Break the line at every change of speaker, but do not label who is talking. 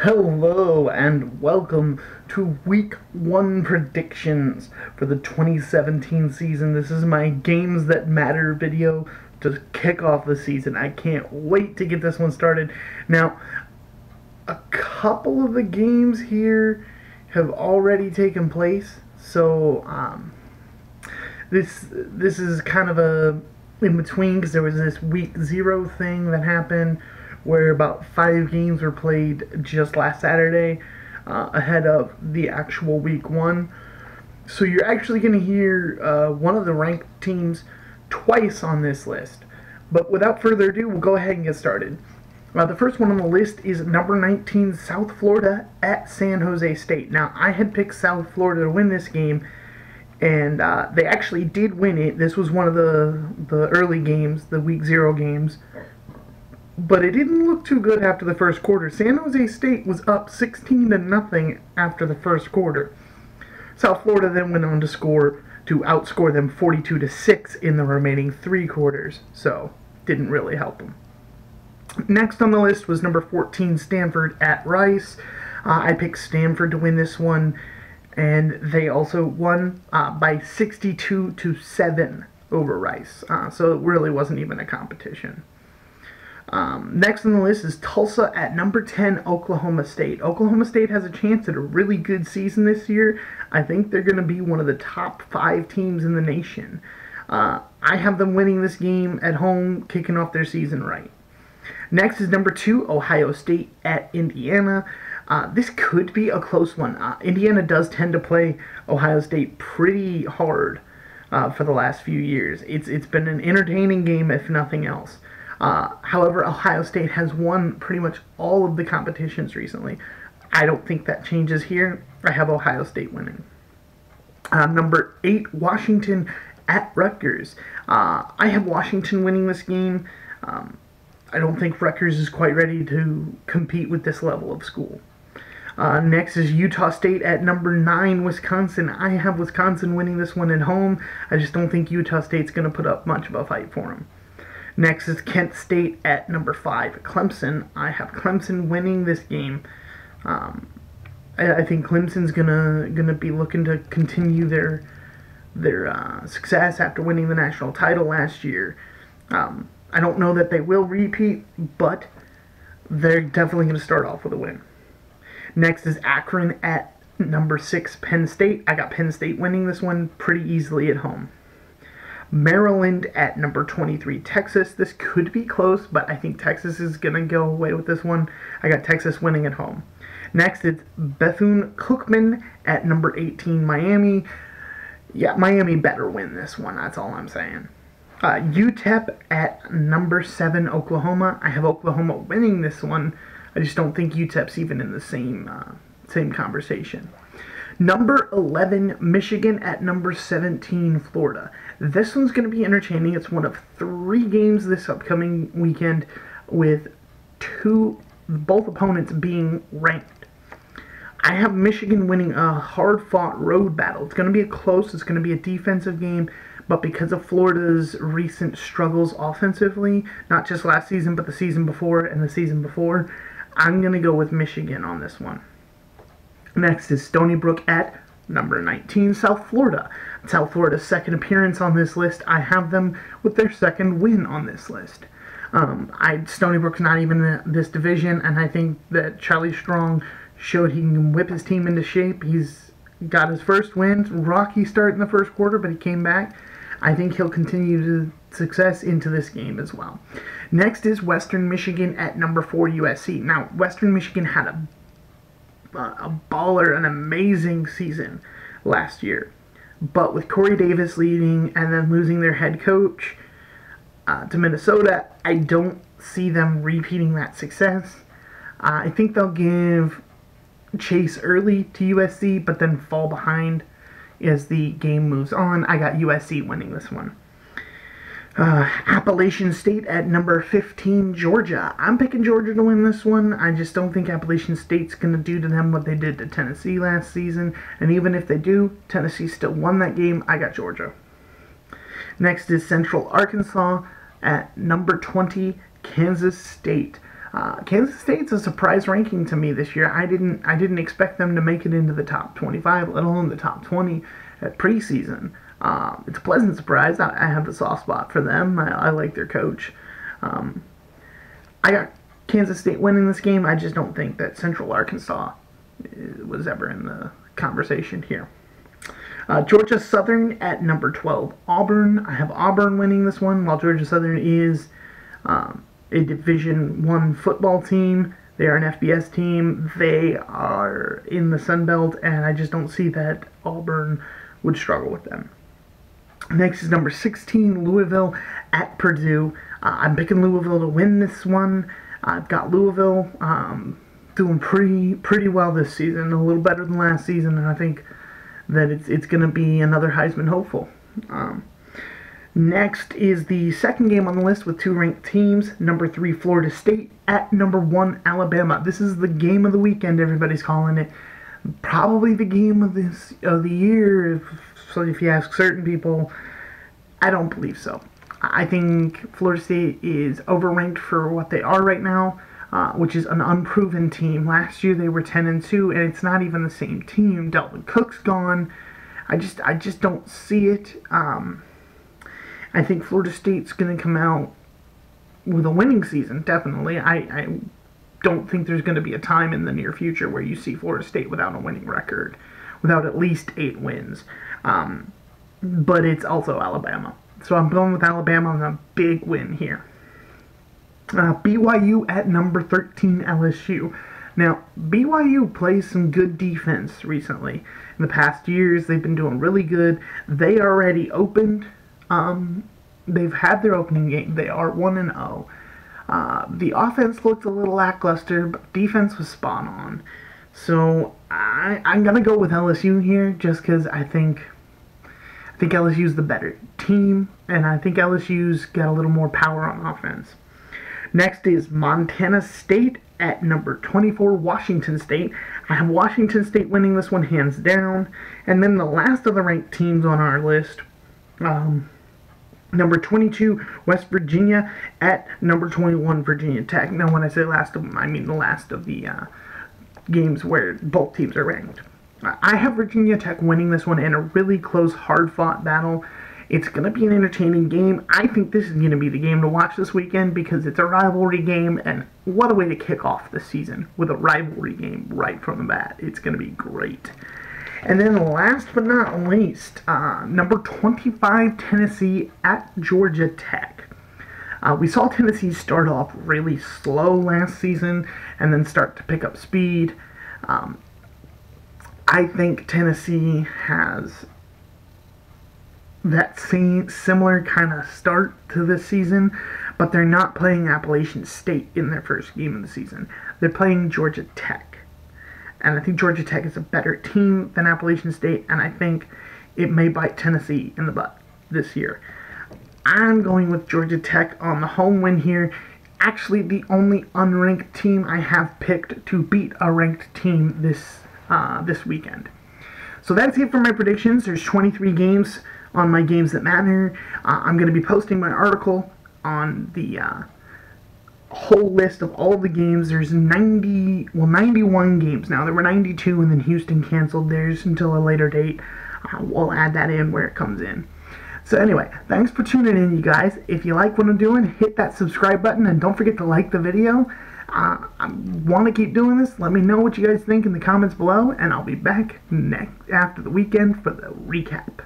Hello and welcome to week 1 predictions for the 2017 season. This is my Games That Matter video to kick off the season. I can't wait to get this one started. Now, a couple of the games here have already taken place, so this is kind of a in between because there was this week 0 thing that happened where about 5 games were played just last Saturday ahead of the actual week 1. So you're actually going to hear one of the ranked teams twice on this list. But without further ado, we'll go ahead and get started. The first one on the list is number 19, South Florida at San Jose State. Now, I had picked South Florida to win this game, and they actually did win it. This was one of the early games, the week 0 games. But it didn't look too good after the first quarter. San Jose State was up 16-0 after the first quarter. South Florida then went on to outscore them 42-6 in the remaining 3 quarters. So, didn't really help them. Next on the list was number 14, Stanford at Rice. I picked Stanford to win this one, and they also won by 62-7 over Rice. So it really wasn't even a competition. Next on the list is Tulsa at number 10, Oklahoma State. Oklahoma State has a chance at a really good season this year. I think they're going to be one of the top 5 teams in the nation. I have them winning this game at home, kicking off their season right. Next is number 2, Ohio State at Indiana. This could be a close one. Indiana does tend to play Ohio State pretty hard for the last few years. It's been an entertaining game, if nothing else. However, Ohio State has won pretty much all of the competitions recently. I don't think that changes here. I have Ohio State winning. Number 8, Washington at Rutgers. I have Washington winning this game. I don't think Rutgers is quite ready to compete with this level of school. Next is Utah State at number 9, Wisconsin. I have Wisconsin winning this one at home. I just don't think Utah State's going to put up much of a fight for them. Next is Kent State at number 5, Clemson. I have Clemson winning this game. I think Clemson's gonna be looking to continue their success after winning the national title last year. I don't know that they will repeat, but they're definitely going to start off with a win. Next is Akron at number 6, Penn State. I got Penn State winning this one pretty easily at home. Maryland at number 23, Texas. This could be close, but I think Texas is going to go away with this one. I got Texas winning at home. Next, it's Bethune-Cookman at number 18, Miami. Yeah, Miami better win this one. That's all I'm saying. UTEP at number 7, Oklahoma. I have Oklahoma winning this one. I just don't think UTEP's even in the same conversation. Number 11, Michigan at number 17, Florida. This one's going to be entertaining. It's one of 3 games this upcoming weekend with both opponents being ranked. I have Michigan winning a hard-fought road battle. It's going to be close. It's going to be a defensive game. But because of Florida's recent struggles offensively, not just last season, but the season before and the season before, I'm going to go with Michigan on this one. Next is Stony Brook at number 19, South Florida. South Florida's second appearance on this list. I have them with their second win on this list. Stony Brook's not even in this division, and I think that Charlie Strong showed he can whip his team into shape. He's got his first win. Rocky start in the first quarter, but he came back. I think he'll continue to success into this game as well. Next is Western Michigan at number 4, USC. Now, Western Michigan had a baller, an amazing season last year. But with Corey Davis leading and then losing their head coach to Minnesota, I don't see them repeating that success. I think they'll give chase early to USC, but then fall behind as the game moves on. I got USC winning this one. Appalachian State at number 15, Georgia. I'm picking Georgia to win this one. I just don't think Appalachian State's going to do to them what they did to Tennessee last season. And even if they do, Tennessee still won that game. I got Georgia. Next is Central Arkansas at number 20, Kansas State. Kansas State's a surprise ranking to me this year. I didn't expect them to make it into the top 25, let alone the top 20 at preseason. It's a pleasant surprise. I have the soft spot for them. I like their coach. I got Kansas State winning this game. I just don't think that Central Arkansas was ever in the conversation here. Georgia Southern at number 12. Auburn. I have Auburn winning this one, while Georgia Southern is a Division I football team. They are an FBS team. They are in the Sun Belt, and I just don't see that Auburn would struggle with them. Next is number 16, Louisville at Purdue. I'm picking Louisville to win this one. I've got Louisville doing pretty well this season, a little better than last season, and I think that it's going to be another Heisman hopeful. Next is the second game on the list with two ranked teams. Number 3, Florida State at number 1, Alabama. This is the game of the weekend, everybody's calling it. Probably the game of the year, if you ask certain people. I don't believe so. I think Florida State is overranked for what they are right now, which is an unproven team. Last year they were 10-2, and it's not even the same team. Dalvin Cook's gone. I just don't see it. I think Florida State's going to come out with a winning season, definitely. I don't think there's going to be a time in the near future where you see Florida State without a winning record, without at least 8 wins. But it's also Alabama. So I'm going with Alabama on a big win here. BYU at number 13, LSU. Now, BYU plays some good defense recently. In the past years, they've been doing really good. They already opened. They've had their opening game. They are 1-0. The offense looked a little lackluster, but defense was spot on. So I'm going to go with LSU here just because I think LSU's the better team, and I think LSU's got a little more power on offense. Next is Montana State at number 24, Washington State. I have Washington State winning this one hands down. And then the last of the ranked teams on our list, number 22, West Virginia at number 21, Virginia Tech. Now, when I say last of them, I mean the last of the games where both teams are ranked. I have Virginia Tech winning this one in a really close, hard-fought battle. It's going to be an entertaining game. I think this is going to be the game to watch this weekend because it's a rivalry game, and what a way to kick off the season with a rivalry game right from the bat. It's going to be great. And then last but not least, number 25, Tennessee at Georgia Tech. We saw Tennessee start off really slow last season and then start to pick up speed. I think Tennessee has that same similar kind of start to this season, but they're not playing Appalachian State in their first game of the season. They're playing Georgia Tech. And I think Georgia Tech is a better team than Appalachian State, and I think it may bite Tennessee in the butt this year. I'm going with Georgia Tech on the home win here. Actually, the only unranked team I have picked to beat a ranked team this weekend. So that's it for my predictions. There's 23 games on my Games That Matter. I'm going to be posting my article on the whole list of all the games. There's 91 games now. There were 92 and then Houston canceled theirs until a later date. We'll add that in where it comes in. So anyway, thanks for tuning in, you guys. If you like what I'm doing, hit that subscribe button and don't forget to like the video. I want to keep doing this. Let me know what you guys think in the comments below, and I'll be back after the weekend for the recap.